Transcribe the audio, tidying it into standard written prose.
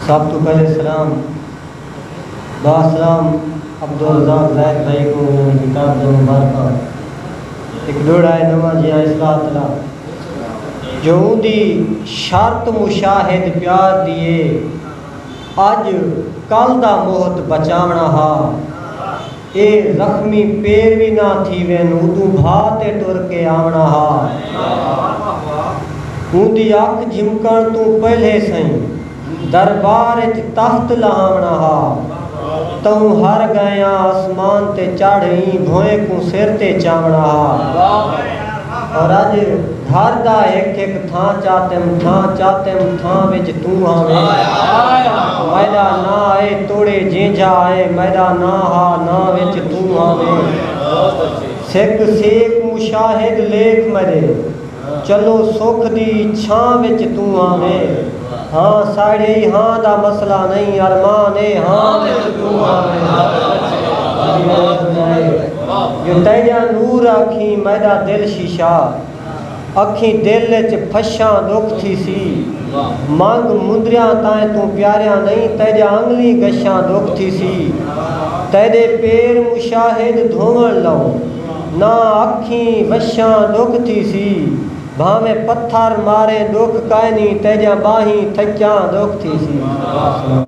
सब तो पहले सलाम बासलाम अब्दुल रज़ाक ज़ैद भाई को किताब जो मुबारक एक दौड़ा है नमाजिया इस्लाह तला जो दी शर्त मुशाहिद प्यार दिए अज कल दा मोहत बचावना हा ए जख्मी पेर भी ना थी वेन उदू भाते टुर के आवना हा ऊंदी अख झिमकण तू पहले सही दरबार तख्त लहावना हा तू हर गया आसमान ते चढ़ी भोए को सिर ते चावना हा और अज घर दा एक एक थां चातेम थां विच तू आवे मैदा ना आए तोड़े जेंझा आए मैदा ना हा ना विच तू आवे सिक सेक मुशाहिद लेख मरे चलो सुख दी छां विच तू आवे हाँ साड़े हाँ दा मसला नहीं अरमान है हाँ विच तू आवे यो तेजा नूर आखी मैदा दिल शीशा अखी दिल च फशा दुख थी सी मंग मुंदरिया ताए तू प्यारिया नहीं तेजा अंगली गशा दुख थी सी तेरे पैर मुशाहिद धोवण लो ना अखी वशा दुख थी सी भावे पत्थर मारे दुख कायनी तेजा बाही थक्या दुख थी सी।